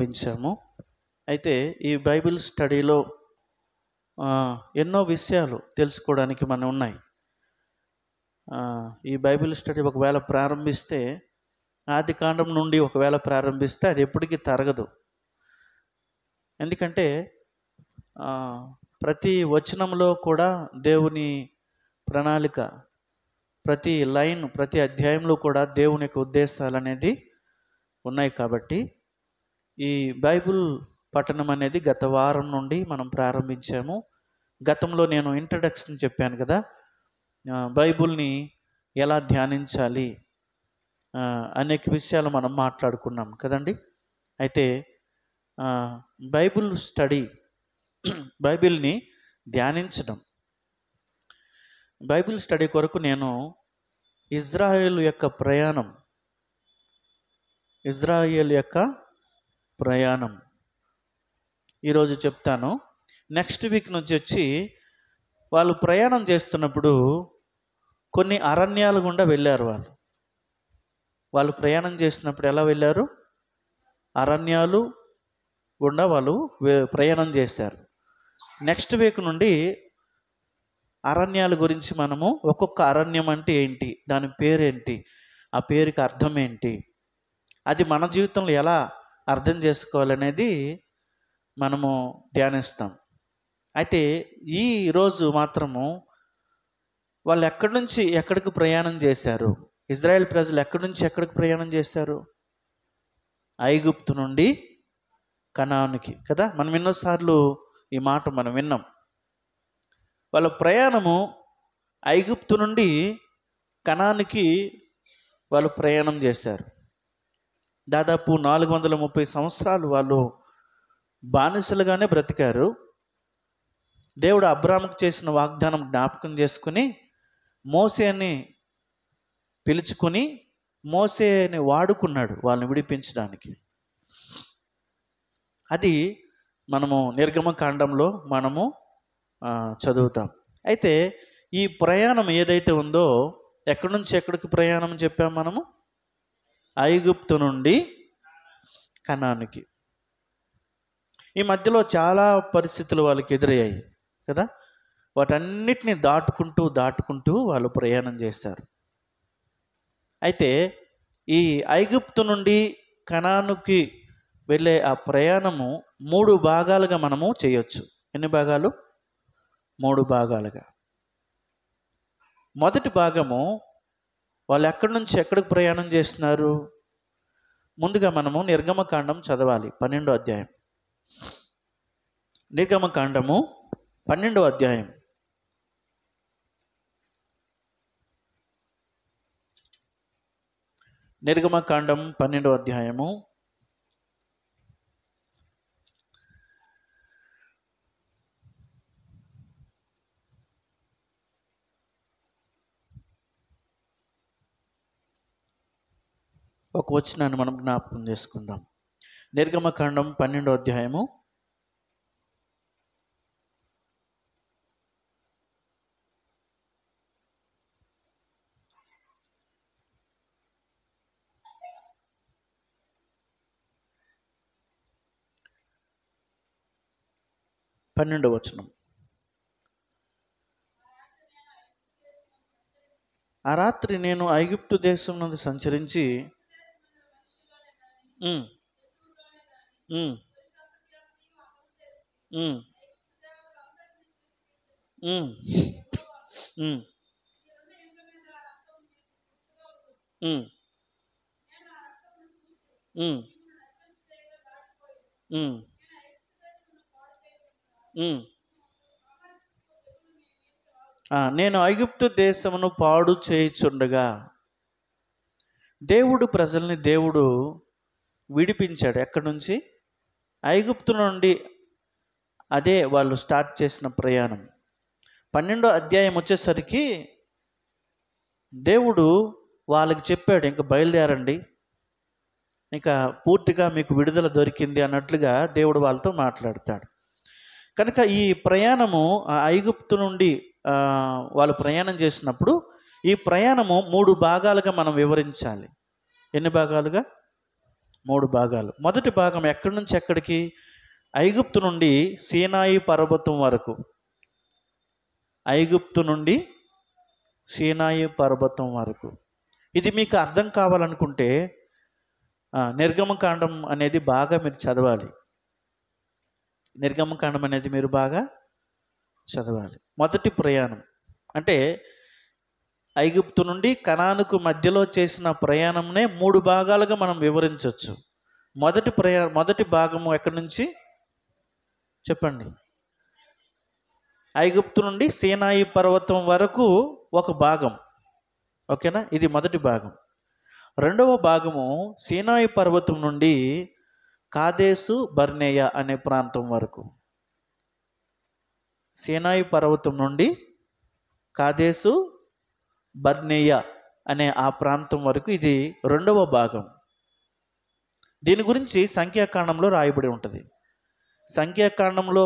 ప్రారంభించాము. అయితే ఈ బైబిల్ స్టడీలో ఎన్నో విషయాలు తెలుసుకోవడానికి మనం ఉన్నాయి. ఈ బైబిల్ స్టడీ ఒకవేళ ప్రారంభిస్తే, ఆది కాండం నుండి ఒకవేళ ప్రారంభిస్తే అది ఎప్పటికీ తరగదు. ఎందుకంటే ప్రతి వచనంలో కూడా దేవుని ప్రణాళిక, ప్రతి లైన్, ప్రతి అధ్యాయంలో కూడా దేవుని యొక్క ఉద్దేశాలు అనేది ఉన్నాయి. కాబట్టి ఈ బైబిల్ పఠనం అనేది గత వారం నుండి మనం ప్రారంభించాము. గతంలో నేను ఇంట్రడక్షన్ చెప్పాను కదా, బైబిల్ని ఎలా ధ్యానించాలి అనేక విషయాలు మనం మాట్లాడుకున్నాం కదండి. అయితే బైబిల్ స్టడీ, బైబిల్ని ధ్యానించడం, బైబిల్ స్టడీ కొరకు నేను ఇజ్రాయేల్ యొక్క ప్రయాణం ఈరోజు చెప్తాను. నెక్స్ట్ వీక్ నుంచి వచ్చి వాళ్ళు ప్రయాణం చేస్తున్నప్పుడు కొన్ని అరణ్యాల గుండా వెళ్ళారు. వాళ్ళు ప్రయాణం చేసినప్పుడు ఎలా వెళ్ళారు? అరణ్యాలు గుండా వాళ్ళు ప్రయాణం చేశారు. నెక్స్ట్ వీక్ నుండి అరణ్యాల గురించి మనము, ఒక్కొక్క అరణ్యం అంటే ఏంటి, దాని పేరేంటి, ఆ పేరుకి అర్థం ఏంటి, అది మన జీవితంలో ఎలా అర్థం చేసుకోవాలనేది మనము ధ్యానిస్తాం. అయితే ఈ రోజు మాత్రము వాళ్ళు ఎక్కడి నుంచి ఎక్కడికి ప్రయాణం చేశారు, ఇజ్రాయెల్ ప్రజలు ఎక్కడి నుంచి ఎక్కడికి ప్రయాణం చేశారు? ఐగుప్తు నుండి కనానుకి కదా. మనం ఎన్నోసార్లు ఈ మాట మనం విన్నాం. వాళ్ళ ప్రయాణము ఐగుప్తు నుండి కనానుకి వాళ్ళు ప్రయాణం చేశారు. దాదాపు 430 సంవత్సరాలు వాళ్ళు బానిసలుగానే బ్రతికారు. దేవుడు అబ్రాహాముకు చేసిన వాగ్దానం జ్ఞాపకం చేసుకుని మోసేని పిలుచుకొని మోసేని వాడుకున్నాడు వాళ్ళని విడిపించడానికి. అది మనము నిర్గమకాండంలో మనము చదువుతాం. అయితే ఈ ప్రయాణం ఏదైతే ఉందో, ఎక్కడి నుంచి ఎక్కడికి ప్రయాణం చెప్పాం మనము? ఐగుప్తు నుండి కనానుకి. ఈ మధ్యలో చాలా పరిస్థితులు వాళ్ళకి ఎదురయ్యాయి కదా. వాటన్నిటిని దాటుకుంటూ వాళ్ళు ప్రయాణం చేశారు. అయితే ఈ ఐగుప్తు నుండి కనానుకి వెళ్ళే ఆ ప్రయాణము 3 భాగాలుగా మనము చేయొచ్చు. ఎన్ని భాగాలు? 3 భాగాలుగా. మొదటి భాగము, వాళ్ళు ఎక్కడి నుంచి ఎక్కడికి ప్రయాణం చేస్తున్నారు? ముందుగా మనము నిర్గమకాండం చదవాలి, 12వ అధ్యాయం. నిర్గమకాండము 12వ అధ్యాయం. నిర్గమకాండం 12వ అధ్యాయము ఒక వచనాన్ని మనం జ్ఞాపకం చేసుకుందాం. నిర్గమకాండం 12వ అధ్యాయము 12వ వచనం. ఆ రాత్రి నేను ఐగుప్తు దేశం నుండి సంచరించి నేను ఐగుప్తు దేశమును పాడు చేయుచుండగా, ప్రజల్ని దేవుడు విడిపించాడు. ఎక్కడి నుంచి? ఐగుప్తు నుండి. అదే వాళ్ళు స్టార్ట్ చేసిన ప్రయాణం. 12వ అధ్యాయం వచ్చేసరికి దేవుడు వాళ్ళకి చెప్పాడు, ఇంకా బయలుదేరండి, ఇంకా పూర్తిగా మీకు విడుదల దొరికింది అన్నట్లుగా దేవుడు వాళ్ళతో మాట్లాడతాడు. కనుక ఈ ప్రయాణము ఐగుప్తు నుండి వాళ్ళు ప్రయాణం చేసినప్పుడు ఈ ప్రయాణము 3 భాగాలుగా మనం వివరించాలి. ఎన్ని భాగాలుగా? మూడు భాగాలు. మొదటి భాగం ఎక్కడి నుంచి ఎక్కడికి? ఐగుప్తు నుండి సీనాయి పర్వతం వరకు. ఐగుప్తు నుండి సీనాయి పర్వతం వరకు. ఇది మీకు అర్థం కావాలనుకుంటే నిర్గమకాండం అనేది బాగా మీరు చదవాలి. నిర్గమకాండం అనేది మీరు బాగా చదవాలి. మొదటి ప్రయాణం అంటే ఐగుప్తు నుండి కనానుకు మధ్యలో చేసిన ప్రయాణంనే మూడు భాగాలుగా మనం వివరించవచ్చు. మొదటి భాగము ఎక్కడి నుంచి చెప్పండి? ఐగుప్తు నుండి సీనాయి పర్వతం వరకు ఒక భాగం. ఓకేనా? ఇది మొదటి భాగం. రెండవ భాగము సీనాయి పర్వతం నుండి కాదేసు బర్నేయ అనే ప్రాంతం వరకు. సీనాయి పర్వతం నుండి కాదేసు బర్నేయ అనే ఆ ప్రాంతం వరకు ఇది రెండవ భాగం. దీని గురించి సంఖ్యాకాండంలో రాయబడి ఉంటుంది. సంఖ్యాకాండంలో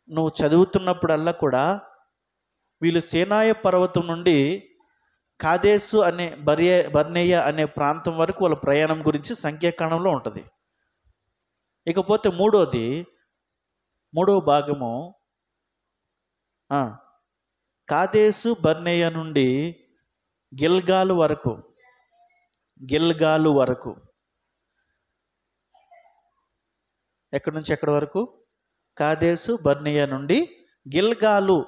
నువ్వు చదువుతున్నప్పుడల్లా కూడా వీళ్ళు సీనాయి పర్వతం నుండి కాదేసు అనే బర్నేయ అనే ప్రాంతం వరకు వాళ్ళ ప్రయాణం గురించి సంఖ్యాకాండంలో ఉంటుంది. ఇకపోతే మూడవ భాగము కాదేసు బర్నేయ నుండి గిల్గాలు వరకు. ఎక్కడి నుంచి ఎక్కడి వరకు? కాదేసు బర్నేయ నుండి గిల్గాలు.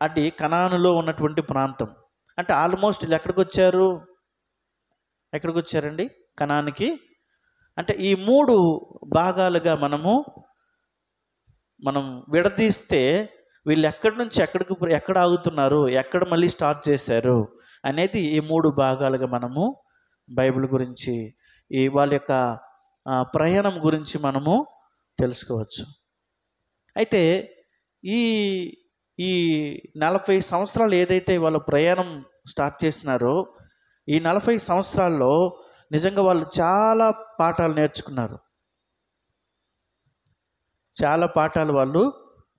అది కనానులో ఉన్నటువంటి ప్రాంతం. అంటే ఆల్మోస్ట్ వీళ్ళు ఎక్కడికి వచ్చారండి? కనానికి. అంటే ఈ మూడు భాగాలుగా మనం విడదీస్తే వీళ్ళు ఎక్కడి నుంచి ఎక్కడ ఆగుతున్నారు, ఎక్కడ మళ్ళీ స్టార్ట్ చేశారు అనేది ఈ మూడు భాగాలుగా మనము బైబిల్ గురించి వాళ్ళ యొక్క ప్రయాణం గురించి మనము తెలుసుకోవచ్చు. అయితే ఈ 40 సంవత్సరాలు ఏదైతే వాళ్ళ ప్రయాణం స్టార్ట్ చేసినారో, ఈ 40 సంవత్సరాల్లో నిజంగా వాళ్ళు చాలా పాఠాలు నేర్చుకున్నారు. వాళ్ళు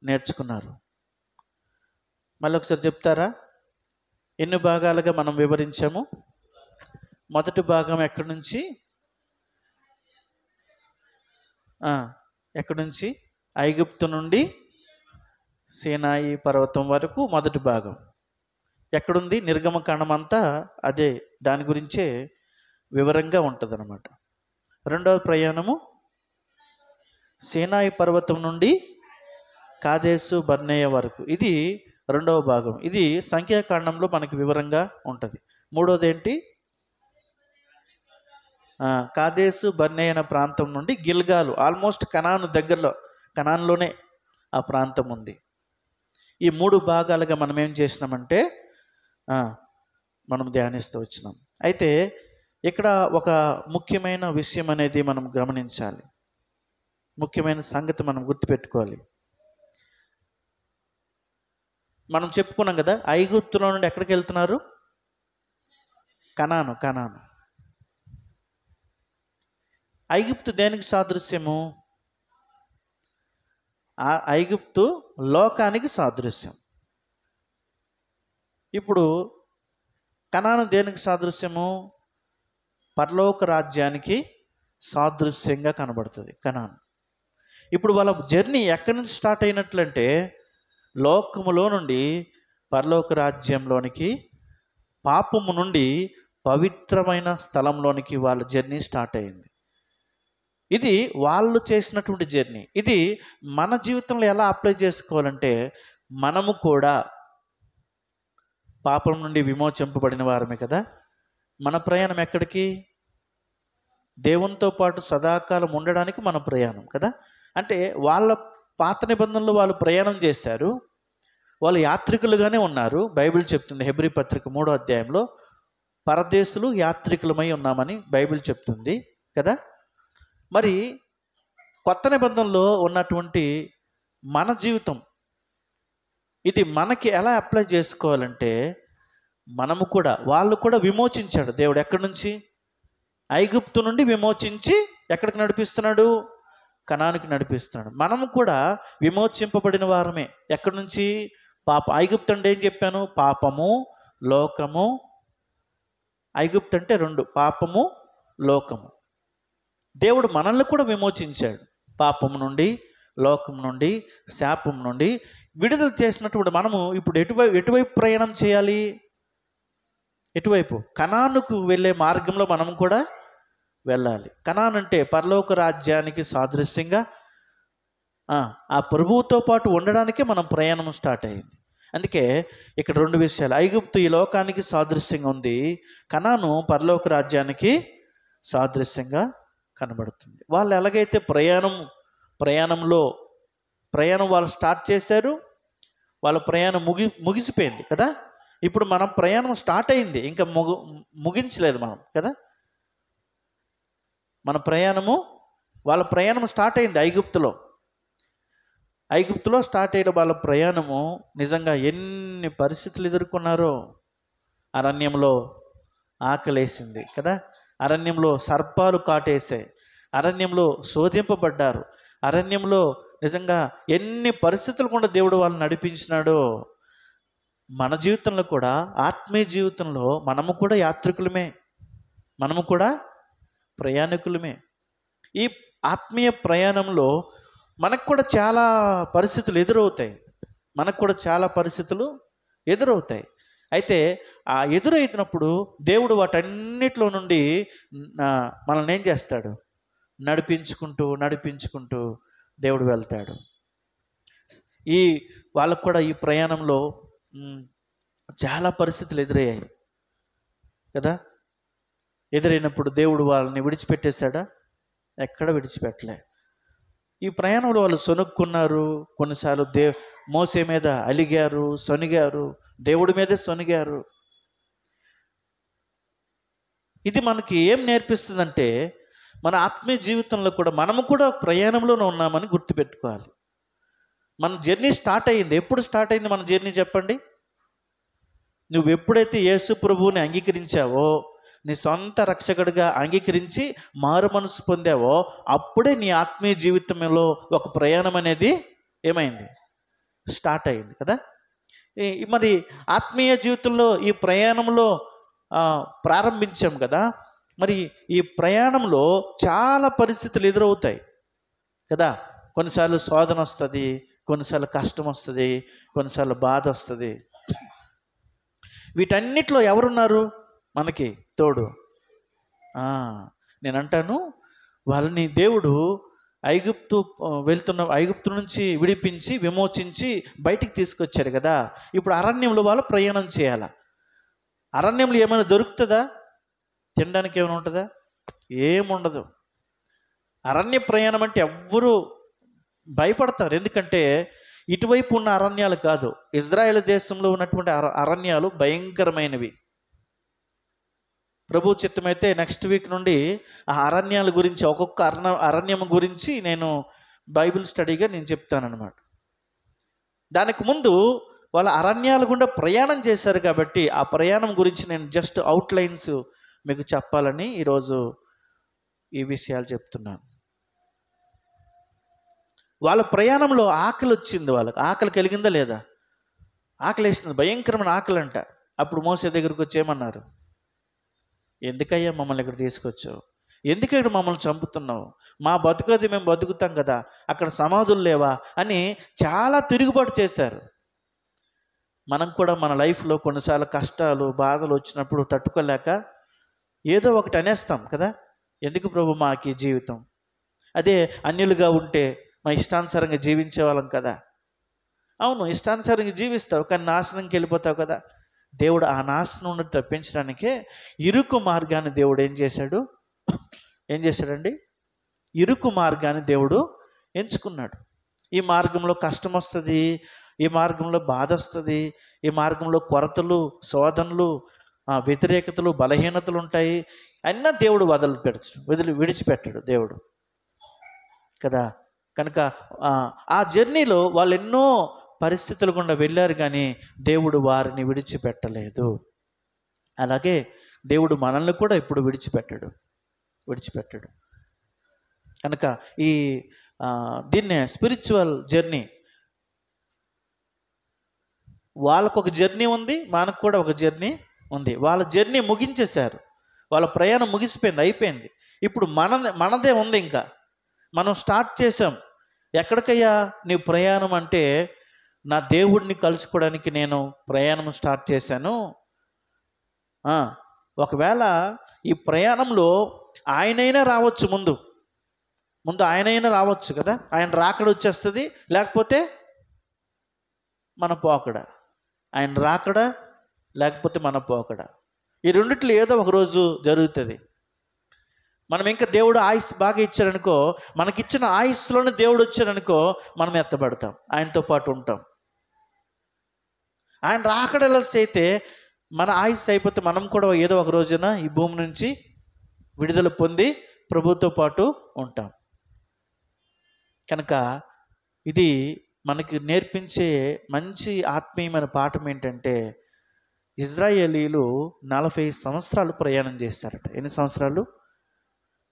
నేర్చుకున్నారు. మళ్ళీ ఒకసారి చెప్తారా? ఎన్ని భాగాలుగా మనం వివరించాము? మొదటి భాగం ఎక్కడి నుంచి? ఐగుప్తు నుండి సీనాయి పర్వతం వరకు మొదటి భాగం. ఎక్కడుంది? నిర్గమకాండం అంతా అదే, దాని గురించే వివరంగా ఉంటుంది అన్నమాట. రెండవ ప్రయాణము సీనాయి పర్వతం నుండి కాదేసు బర్నేయ వరకు. ఇది రెండవ భాగం. ఇది సంఖ్యాకాండంలో మనకి వివరంగా ఉంటుంది. మూడోది ఏంటి? కాదేసు బర్నేయ అనే ప్రాంతం నుండి గిల్గాలు. ఆల్మోస్ట్ కనాన్లోనే ఆ ప్రాంతం ఉంది. ఈ మూడు భాగాలుగా మనం ఏం చేసినామంటే మనం ధ్యానిస్తూ వచ్చినాం. అయితే ఇక్కడ ఒక ముఖ్యమైన విషయం అనేది మనం గమనించాలి. ముఖ్యమైన సంగతి మనం గుర్తుపెట్టుకోవాలి. మనం చెప్పుకున్నాం కదా, ఐగుప్తులో నుండి ఎక్కడికి వెళ్తున్నారు? కనాను. ఐగుప్తు దేనికి సాదృశ్యము? ఐగుప్తు లోకానికి సాదృశ్యం. ఇప్పుడు కనాను దేనికి సాదృశ్యము? పరలోక రాజ్యానికి సాదృశ్యంగా కనబడుతుంది కనాను. ఇప్పుడు వాళ్ళ జర్నీ ఎక్కడి నుంచి స్టార్ట్ అయినట్లంటే, లోకములో నుండి పరలోక రాజ్యంలోనికి, పాపము నుండి పవిత్రమైన స్థలంలోనికి వాళ్ళ జర్నీ స్టార్ట్ అయింది. ఇది వాళ్ళు చేసినటువంటి జర్నీ. ఇది మన జీవితంలో ఎలా అప్లై చేసుకోవాలంటే, మనము కూడా పాపం నుండి విమోచింపబడిన వారమే కదా. మన ప్రయాణం ఎక్కడికి? దేవునితో పాటు సదాకాలం ఉండడానికి మన ప్రయాణం కదా. అంటే వాళ్ళ పాత నిబంధనలు వాళ్ళు ప్రయాణం చేశారు, వాళ్ళు యాత్రికులుగానే ఉన్నారు. బైబిల్ చెప్తుంది హెబ్రీ పత్రిక 3వ అధ్యాయంలో పరదేశులు యాత్రికులమై ఉన్నామని బైబిల్ చెప్తుంది కదా. మరి కొత్త నిబంధనలో ఉన్నటువంటి మన జీవితం, ఇది మనకి ఎలా అప్లై చేసుకోవాలంటే, వాళ్ళు కూడా విమోచించాడు దేవుడు. ఎక్కడి నుంచి? ఐగుప్తు నుండి విమోచించి ఎక్కడికి నడిపిస్తున్నాడు? కనానికి నడిపిస్తున్నాడు. మనము కూడా విమోచింపబడిన వారమే. ఎక్కడి నుంచి? ఐగుప్తు అంటే ఏం చెప్పాను? పాపము, లోకము, ఐగుప్తు అంటే రెండు, పాపము, లోకము. దేవుడు మనల్ని కూడా విమోచించాడు పాపము నుండి, లోకం నుండి, శాపం నుండి విడుదల చేసినటువంటి మనము ఇప్పుడు ఎటువైపు ప్రయాణం చేయాలి? ఎటువైపు? కనానుకు వెళ్ళే మార్గంలో మనం కూడా వెళ్ళాలి. కనాన్ అంటే పరలోక రాజ్యానికి సాదృశ్యంగా ఆ ప్రభువుతో పాటు ఉండడానికే మనం ప్రయాణం స్టార్ట్ అయింది. అందుకే ఇక్కడ రెండు విషయాలు, ఐగుప్తు ఈ లోకానికి సాదృశ్యంగా ఉంది, కనాను పరలోక రాజ్యానికి సాదృశ్యంగా కనబడుతుంది. వాళ్ళు ఎలాగైతే ప్రయాణం వాళ్ళు స్టార్ట్ చేశారు, వాళ్ళ ప్రయాణం ముగిసిపోయింది కదా. ఇప్పుడు మనం ప్రయాణం స్టార్ట్ అయింది, ఇంకా ముగించలేదు మనం కదా. వాళ్ళ ప్రయాణం స్టార్ట్ అయింది ఐగుప్తులో స్టార్ట్ అయిన వాళ్ళ ప్రయాణము నిజంగా ఎన్ని పరిస్థితులు ఎదుర్కొన్నారో. అరణ్యంలో ఆకలేసింది కదా, అరణ్యంలో సర్పాలు కాటేసాయి, అరణ్యంలో శోధింపబడ్డారు, అరణ్యంలో నిజంగా ఎన్ని పరిస్థితులు కూడా దేవుడు వాళ్ళని నడిపించినాడో. మన జీవితంలో కూడా, ఆత్మీయ జీవితంలో మనము కూడా యాత్రికులమే, మనము కూడా ప్రయాణికులమే. ఈ ఆత్మీయ ప్రయాణంలో మనకు కూడా చాలా పరిస్థితులు ఎదురవుతాయి. అయితే ఆ ఎదురైనప్పుడు దేవుడు వాటన్నిటిలో నుండి మనల్ని ఏం చేస్తాడు? నడిపించుకుంటూ దేవుడు వెళ్తాడు. వాళ్ళకు కూడా ఈ ప్రయాణంలో చాలా పరిస్థితులు ఎదురయ్యాయి కదా. ఎదురైనప్పుడు దేవుడు వాళ్ళని విడిచిపెట్టేశాడా? ఎక్కడ విడిచిపెట్టలే. ఈ ప్రయాణంలో వాళ్ళు సొనుక్కున్నారు, కొన్నిసార్లు మోసే మీద అలిగారు, సొనిగారు, దేవుడి మీదే సొనిగారు. ఇది మనకి ఏం నేర్పిస్తుందంటే, మన ఆత్మీయ జీవితంలో కూడా మనము కూడా ప్రయాణంలోనే ఉన్నామని గుర్తుపెట్టుకోవాలి. మన జర్నీ స్టార్ట్ అయ్యింది. ఎప్పుడు స్టార్ట్ అయింది మన జర్నీ చెప్పండి? నువ్వు ఎప్పుడైతే యేసు ప్రభువుని అంగీకరించావో, నీ సొంత రక్షకుడిగా అంగీకరించి మారు మనసు పొందావో, అప్పుడే నీ ఆత్మీయ జీవితంలో ఒక ప్రయాణం అనేది ఏమైంది? స్టార్ట్ అయింది కదా. మరి ఆత్మీయ జీవితంలో ఈ ప్రయాణంలో ప్రారంభించాం కదా. మరి ఈ ప్రయాణంలో చాలా పరిస్థితులు ఎదురవుతాయి కదా. కొన్నిసార్లు శోధన వస్తుంది, కొన్నిసార్లు కష్టం వస్తుంది, కొన్నిసార్లు బాధ వస్తుంది. వీటన్నిటిలో ఎవరున్నారు మనకి తోడు? నేనంటాను, వాళ్ళని దేవుడు ఐగుప్తు నుంచి విడిపించి విమోచించి బయటికి తీసుకొచ్చారు కదా. ఇప్పుడు అరణ్యంలో వాళ్ళు ప్రయాణం చేయాలి. అరణ్యంలో ఏమైనా దొరుకుతుందా? తినడానికి ఏమైనా ఉంటుందా? ఏముండదు. అరణ్య ప్రయాణం అంటే ఎవ్వరూ భయపడతారు. ఎందుకంటే ఇటువైపు ఉన్న అరణ్యాలు కాదు, ఇజ్రాయెల్ దేశంలో ఉన్నటువంటి అరణ్యాలు భయంకరమైనవి. ప్రభు చిత్తమైతే నెక్స్ట్ వీక్ నుండి ఆ అరణ్యాల గురించి, ఒక్కొక్క అరణ్యం గురించి నేను బైబిల్ స్టడీగా నేను చెప్తానన్నమాట. దానికి ముందు వాళ్ళ అరణ్యాల గుండా ప్రయాణం చేశారు కాబట్టి ఆ ప్రయాణం గురించి నేను జస్ట్ అవుట్లైన్స్ మీకు చెప్పాలని ఈరోజు ఈ విషయాలు చెప్తున్నాను. వాళ్ళ ప్రయాణంలో ఆకలి వచ్చింది. వాళ్ళకి ఆకలి కలిగిందా లేదా? ఆకలి వేసింది, భయంకరమైన ఆకలి అంట. అప్పుడు మోసే దగ్గరికి వచ్చి ఏమన్నారు? ఎందుకయ్యా మమ్మల్ని ఇక్కడ తీసుకొచ్చావు? ఎందుకక్కడ మమ్మల్ని చంపుతున్నావు? మా బతుకది మేము బతుకుతాం కదా, అక్కడ సమాధులు లేవా అని చాలా తిరుగుబాటు చేశారు. మనం కూడా మన లైఫ్లో కొన్నిసార్లు కష్టాలు, బాధలు వచ్చినప్పుడు తట్టుకోలేక ఏదో ఒకటి అనేస్తాం కదా. ఎందుకు ప్రభు మాకు ఈ జీవితం? అదే అన్యులుగా ఉంటే మా ఇష్టానుసారంగా జీవించే వాళ్ళం కదా. అవును, ఇష్టానుసారంగా జీవిస్తావు, కానీ నాశనంకి వెళ్ళిపోతావు కదా. దేవుడు ఆ నాశనం నుండి తప్పించడానికే ఇరుకు మార్గాన్ని దేవుడు ఏం చేశాడండి? ఇరుకు మార్గాన్ని దేవుడు ఎంచుకున్నాడు. ఈ మార్గంలో కష్టం వస్తుంది, ఈ మార్గంలో బాధ వస్తుంది, ఈ మార్గంలో కొరతలు, శోధనలు, వ్యతిరేకతలు, బలహీనతలు ఉంటాయి. అయినా దేవుడు విడిచిపెట్టాడు దేవుడు కదా. కనుక ఆ జర్నీలో వాళ్ళు ఎన్నో పరిస్థితులు గుండా వెళ్ళారు, కానీ దేవుడు వారిని విడిచిపెట్టలేదు. అలాగే దేవుడు మనల్ని కూడా ఇప్పుడు విడిచిపెట్టాడు. కనుక ఈ దీన్నే స్పిరిచువల్ జర్నీ. వాళ్ళకు ఒక జర్నీ ఉంది, మనకు కూడా ఒక జర్నీ ఉంది. వాళ్ళ జర్నీ ముగించేశారు, వాళ్ళ ప్రయాణం ముగిసిపోయింది, అయిపోయింది. ఇప్పుడు మనదే ఉంది. ఇంకా మనం స్టార్ట్ చేసాం. ఎక్కడికయ్యా నీ ప్రయాణం అంటే, నా దేవుడిని కలుసుకోవడానికి నేను ప్రయాణం స్టార్ట్ చేశాను. ఒకవేళ ఈ ప్రయాణంలో ఆయనైనా రావచ్చు, ముందు ఆయనైనా రావచ్చు కదా. ఆయన రాకడ వచ్చేస్తుంది, లేకపోతే మన పోకడ. ఆయన రాకడ లేకపోతే మన పోకడ, ఈ రెండిట్లో ఏదో ఒక రోజు జరుగుతుంది. మనం ఇంకా దేవుడు ఆయుష్ బాగా ఇచ్చాడనుకో, మనకిచ్చిన ఆయుష్లోనే దేవుడు వచ్చాడనుకో, మనం ఎత్తబడతాం, ఆయనతో పాటు ఉంటాం. ఆయన రాకడలసి అయితే మన ఆయుష్ అయిపోతే మనం కూడా ఏదో ఒక రోజున ఈ భూమి నుంచి విడుదల పొంది ప్రభుతో పాటు ఉంటాం. కనుక ఇది మనకి నేర్పించే మంచి ఆత్మీయమైన పాఠం ఏంటంటే, ఇజ్రాయేలీలు 40 సంవత్సరాలు ప్రయాణం చేస్తారట. ఎన్ని సంవత్సరాలు?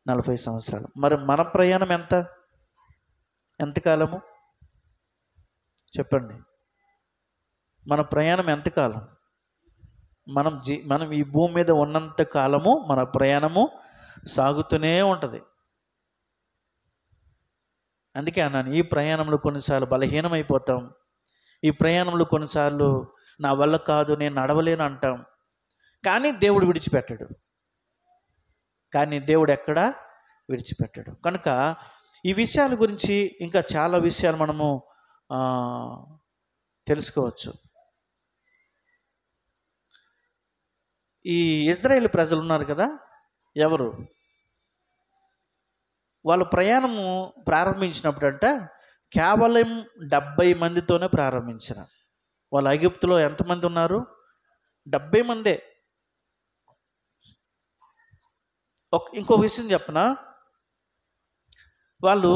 40 సంవత్సరాలు. మరి మన ప్రయాణం ఎంతకాలము చెప్పండి? మన ప్రయాణం ఎంతకాలం? మనం ఈ భూమి మీద ఉన్నంత కాలము మన ప్రయాణము సాగుతూనే ఉంటుంది. అందుకే అన్నాను, ఈ ప్రయాణంలో కొన్నిసార్లు బలహీనమైపోతాం. ఈ ప్రయాణంలో కొన్నిసార్లు నా వల్ల కాదు, నేను నడవలేను అంటాం. కానీ దేవుడు విడిచిపెట్టడు. ఎక్కడా విడిచిపెట్టడు. కనుక ఈ విషయాల గురించి ఇంకా చాలా విషయాలు మనము తెలుసుకోవచ్చు. ఈ ఇజ్రాయేల్ ప్రజలు ఉన్నారు కదా, ఎవరు? వాళ్ళ ప్రయాణము ప్రారంభించినప్పుడంట కేవలం 70 మందితోనే ప్రారంభించిన. వాళ్ళ ఐగుప్తులో ఎంతమంది ఉన్నారు? 70 మందే. ఇంకో విషయం చెప్పనా, వాళ్ళు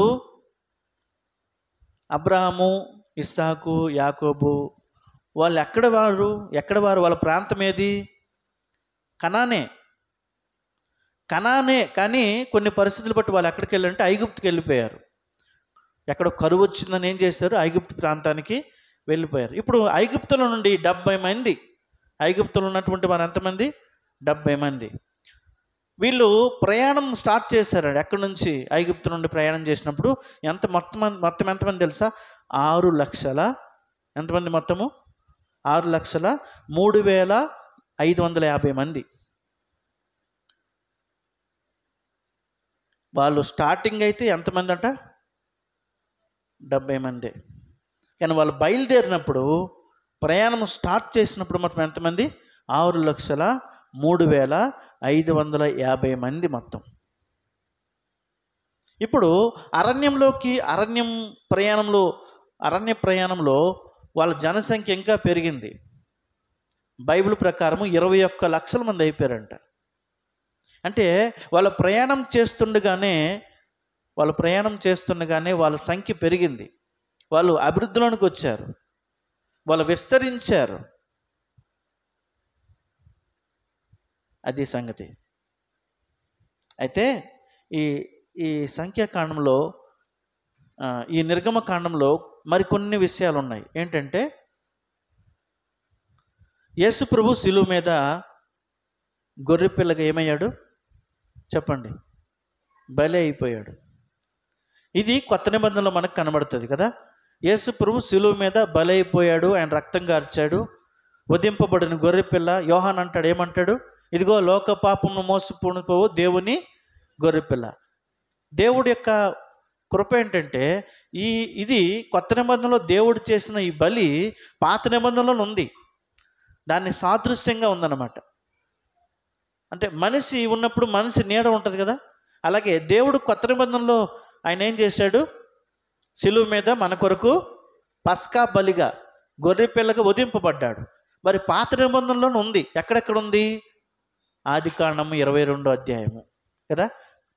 అబ్రహాము, ఇస్సాకు, యాకోబు వాళ్ళు ఎక్కడ వారు? వాళ్ళ ప్రాంతం ఏది? కనానే. కానీ కొన్ని పరిస్థితులు బట్టి వాళ్ళు ఎక్కడికి వెళ్ళారంటే ఐగుప్తుకి వెళ్ళిపోయారు. ఎక్కడో కరువు వచ్చిందని ఏం చేశారు? ఐగుప్తు ప్రాంతానికి వెళ్ళిపోయారు. ఇప్పుడు ఐగుప్తుల నుండి 70 మంది, ఐగుప్తులో ఉన్నటువంటి వారు ఎంతమంది? 70 మంది. వీళ్ళు ప్రయాణం స్టార్ట్ చేశారండి. ఎక్కడి నుంచి? ఐగుప్తు నుండి ప్రయాణం చేసినప్పుడు మొత్తం ఎంతమంది తెలుసా? 6 లక్షల ఎంతమంది మొత్తము? 6,03,550 మంది. వాళ్ళు స్టార్టింగ్ అయితే ఎంతమంది అంట? 70 మంది. కానీ వాళ్ళు బయలుదేరినప్పుడు, ప్రయాణం స్టార్ట్ చేసినప్పుడు మొత్తం ఎంతమంది? 6,03,550 మంది మొత్తం. ఇప్పుడు అరణ్య ప్రయాణంలో వాళ్ళ జనసంఖ్య ఇంకా పెరిగింది. బైబిల్ ప్రకారం 21 లక్షల మంది అయిపోయారంట. అంటే వాళ్ళ ప్రయాణం చేస్తుండగానే వాళ్ళ సంఖ్య పెరిగింది. వాళ్ళు అభివృద్ధిలోనికి వచ్చారు, వాళ్ళు విస్తరించారు. అది సంగతి. అయితే ఈ సంఖ్యాకాండంలో, ఈ నిర్గమకాండంలో మరికొన్ని విషయాలు ఉన్నాయి. ఏంటంటే, యేసు ప్రభు శిలువ మీద గొర్రెపిల్లగా ఏమయ్యాడు చెప్పండి? బలి అయిపోయాడు. ఇది కొత్త నిబంధనలో మనకు కనబడుతుంది కదా. యేసు ప్రభు శిలువ మీద బలి అయిపోయాడు, ఆయన రక్తం గార్చాడు, వధింపబడిన గొర్రెపిల్ల. యోహాన్ అంటాడు, ఏమంటాడు? ఇదిగో లోక పాపమును మోసుకుపోవు దేవుని గొర్రెపిల్ల. దేవుడి యొక్క కృప ఏంటంటే, ఇది కొత్త నిబంధనలో దేవుడు చేసిన ఈ బలి పాత నిబంధనలో ఉంది. దాన్ని సాదృశ్యంగా ఉందన్నమాట. అంటే మనిషి ఉన్నప్పుడు మనిషి నీడ ఉంటుంది కదా, అలాగే దేవుడు కొత్త నిబంధనలో ఆయన ఏం చేశాడు? శిలువ మీద మన కొరకు పస్కా బలిగా గొర్రెపిల్లగా వధింపబడ్డాడు. మరి పాత నిబంధనలోనే ఉంది. ఎక్కడెక్కడ ఉంది? ఆదికాండము 22వ అధ్యాయము కదా.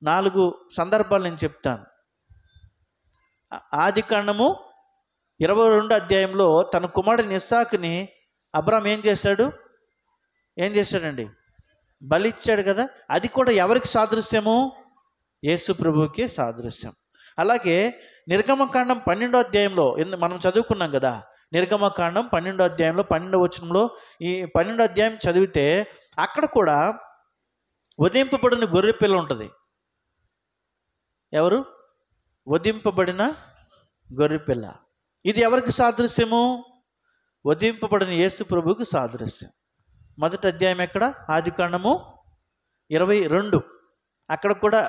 4 సందర్భాలు నేను చెప్తాను. ఆదికాండము 22వ అధ్యాయంలో తన కుమారుని ఇస్సాకుని అబ్రాహాం ఏం చేశాడండి? బలి ఇచ్చాడు కదా. అది కూడా ఎవరికి సాదృశ్యము? యేసు ప్రభువుకి సాదృశ్యం. అలాగే నిర్గమకాండం 12వ అధ్యాయంలో మనం చదువుకున్నాం కదా, నిర్గమకాండం 12వ అధ్యాయంలో 12వ వచనంలో ఈ 12వ అధ్యాయం చదివితే అక్కడ కూడా వధింపబడిన గొర్రెపిల్ల ఉంటుంది. ఎవరు? వధింపబడిన గొర్రెపిల్ల. ఇది ఎవరికి సాదృశ్యము? వధింపబడిన యేసు ప్రభువుకి సాదృశ్యం. మొదటి అధ్యాయం ఎక్కడ? ఆదికాండము 22. అక్కడ కూడా